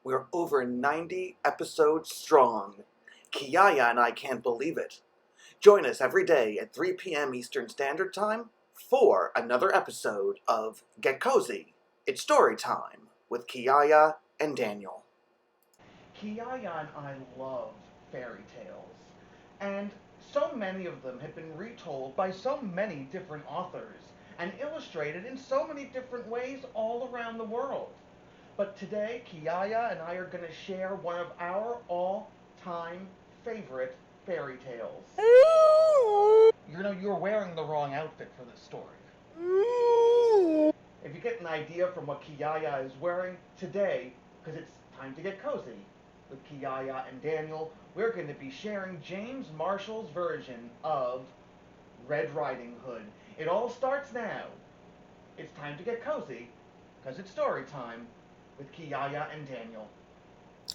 We're over 90 episodes strong. Kiyaya and I can't believe it. Join us every day at 3 p.m. Eastern Standard Time for another episode of Get Cozy. It's story time with Kiyaya and Daniel. Kiyaya and I love fairy tales, and so many of them have been retold by so many different authors and illustrated in so many different ways all around the world. But today, Kiyaya and I are going to share one of our all-time favorite fairy tales. You're wearing the wrong outfit for this story. If you get an idea from what Kiyaya is wearing today, because it's time to get cozy with Kiyaya and Daniel, we're going to be sharing James Marshall's version of Red Riding Hood. It all starts now. It's time to get cozy, because it's story time with Kiyaya and Daniel.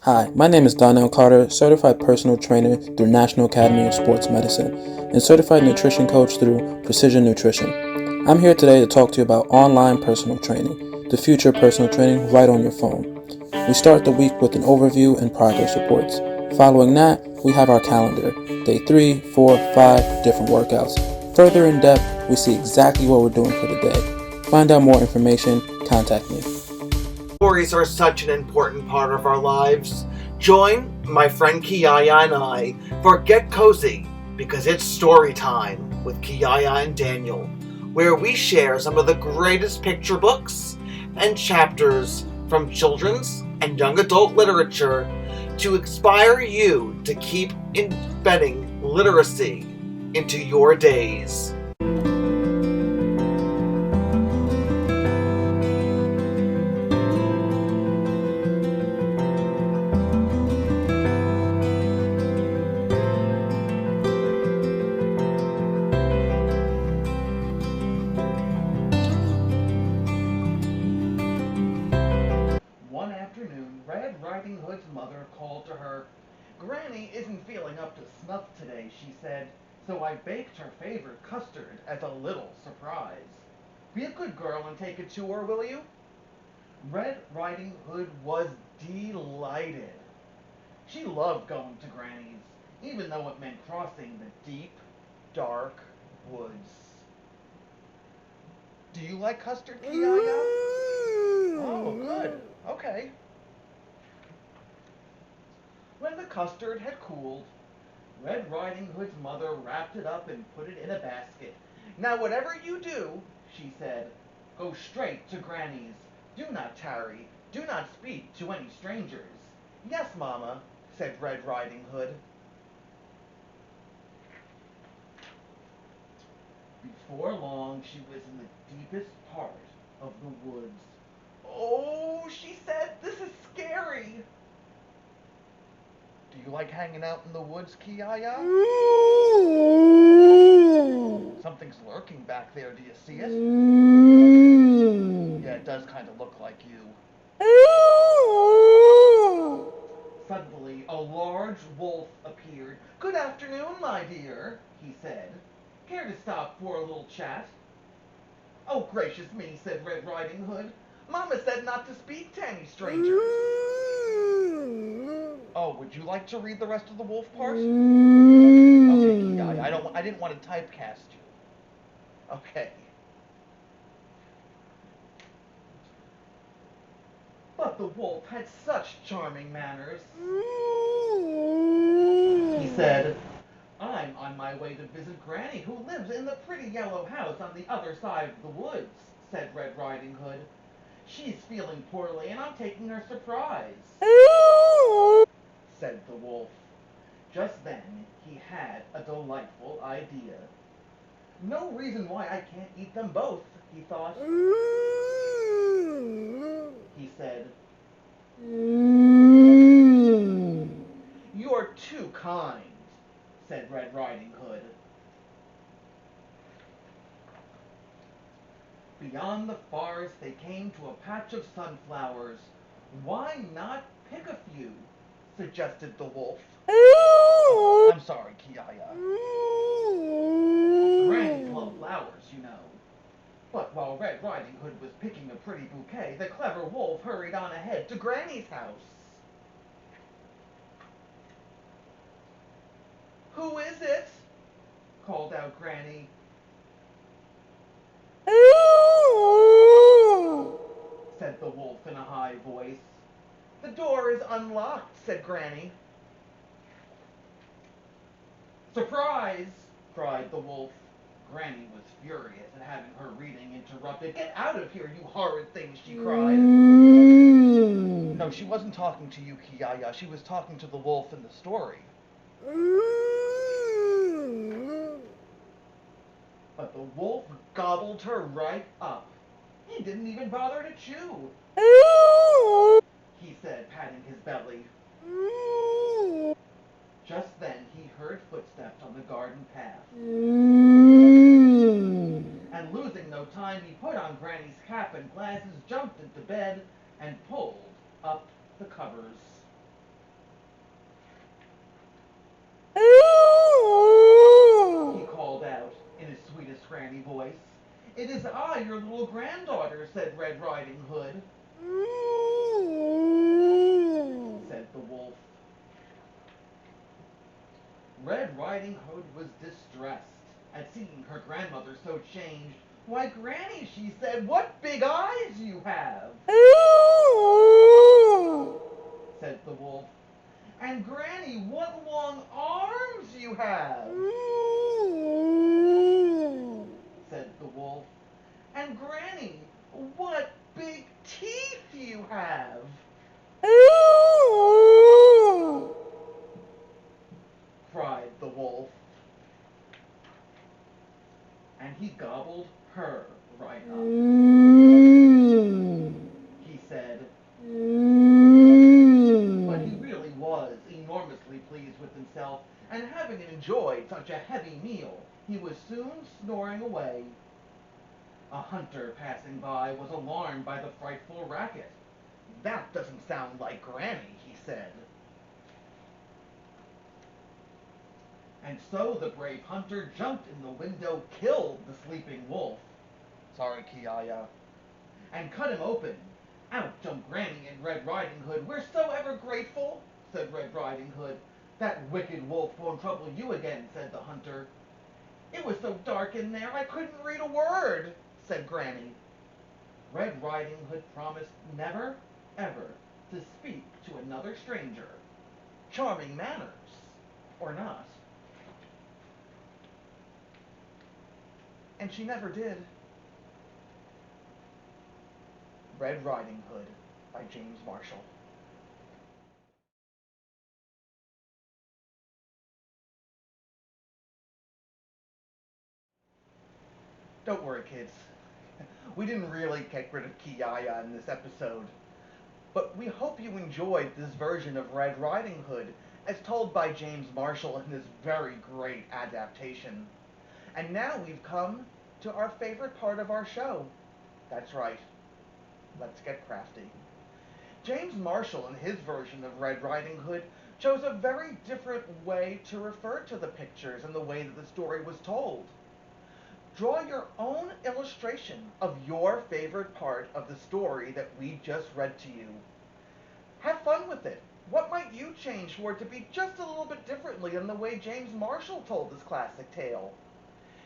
Hi, my name is Donnell Carter, certified personal trainer through National Academy of Sports Medicine, and certified nutrition coach through Precision Nutrition. I'm here today to talk to you about online personal training, the future of personal training right on your phone. We start the week with an overview and progress reports. Following that, we have our calendar, day 3, 4, 5 different workouts. Further in depth, we see exactly what we're doing for the day. Find out more information, contact me. Stories are such an important part of our lives. Join my friend Kiyaya and I for Get Cozy, because it's story time with Kiyaya and Daniel, where we share some of the greatest picture books and chapters from children's and young adult literature to inspire you to keep embedding literacy into your days. One afternoon, Red Riding Hood's mother called to her. "Granny isn't feeling up to snuff today," she said, "so I baked her favorite custard as a little surprise. Be a good girl and take it to her, will you?" Red Riding Hood was delighted. She loved going to Granny's, even though it meant crossing the deep, dark woods. Do you like custard, Kiyaya? Oh, good. Okay. When the custard had cooled, Red Riding Hood's mother wrapped it up and put it in a basket. "Now whatever you do," she said, "go straight to Granny's. Do not tarry. Do not speak to any strangers." "Yes, Mama," said Red Riding Hood. Before long, she was in the deepest part of the woods. "Oh," she said, "this is scary." "Do you like hanging out in the woods, Kiyaya?" "Something's lurking back there. Do you see it?" "Yeah, it does kind of look like you." Suddenly, a large wolf appeared. "Good afternoon, my dear," he said. "Care to stop for a little chat?" "Oh, gracious me," said Red Riding Hood. "Mama said not to speak to any strangers." "Oh, would you like to read the rest of the wolf part?" "Okay, Kiyai, I didn't want to typecast you." "Okay." But the wolf had such charming manners. He said, "I'm on my way to visit Granny, who lives in the pretty yellow house on the other side of the woods," said Red Riding Hood. "She's feeling poorly, and I'm taking her surprise," said the wolf. Just then he had a delightful idea. "No reason why I can't eat them both," he thought. He said, "You're too kind," said Red Riding Hood. Beyond the forest they came to a patch of sunflowers. "Why not pick a few?" suggested the wolf. "Oh, I'm sorry, Kiyaya. Grannies love flowers, you know." But while Red Riding Hood was picking a pretty bouquet, the clever wolf hurried on ahead to Granny's house. Who is it? Called out Granny. Said the wolf in a high voice. The door is unlocked, said Granny. Surprise! Cried the wolf. Granny was furious at having her reading interrupted. Get out of here, you horrid thing, she cried. No, she wasn't talking to you, Kiyaya. She was talking to the wolf in the story. But the wolf gobbled her right up. He didn't even bother to chew, he said, patting his belly. Just then he heard footsteps on the garden path. And losing no time, he put on Granny's cap and glasses, jumped into bed, and pulled up the covers. He called out in his sweetest Granny voice. It is I, your little granddaughter, said Red Riding Hood. Said the wolf. Red Riding Hood was distressed at seeing her grandmother so changed. Why, Granny, she said, what big eyes you have, said the wolf. And Granny, what long arms you have, said the wolf. And Granny, what big teeth you have, cried the wolf. And he gobbled her right up. He said, but he really was enormously pleased with himself, and having enjoyed such a heavy meal, he was soon snoring away. A hunter passing by was alarmed by the frightful racket. That doesn't sound like Granny, he said. And so the brave hunter jumped in the window, killed the sleeping wolf. Sorry, Kiyaya. And cut him open. Out jumped Granny and Red Riding Hood. We're so ever grateful, said Red Riding Hood. That wicked wolf won't trouble you again, said the hunter. It was so dark in there I couldn't read a word, said Granny. Red Riding Hood promised never, ever to speak to another stranger. Charming manners, or not. And she never did. Red Riding Hood by James Marshall. Don't worry, kids. We didn't really get rid of Kiyaya in this episode, but we hope you enjoyed this version of Red Riding Hood as told by James Marshall in this very great adaptation. And now we've come to our favorite part of our show. That's right. Let's get crafty. James Marshall, in his version of Red Riding Hood, chose a very different way to refer to the pictures and the way that the story was told. Draw your own illustration of your favorite part of the story that we just read to you. Have fun with it. What might you change for it to be just a little bit differently than the way James Marshall told this classic tale?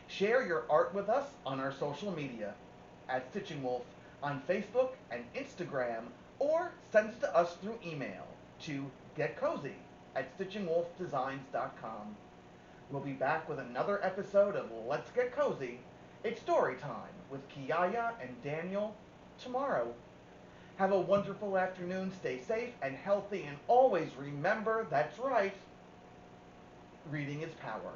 Share your art with us on our social media at Stitching Wolf on Facebook and Instagram, or send it to us through email to getcozy@stitchingwolfdesigns.com. We'll be back with another episode of Let's Get Cozy. It's story time with Kiyaya and Daniel tomorrow. Have a wonderful afternoon, stay safe and healthy, and always remember, that's right, reading is power.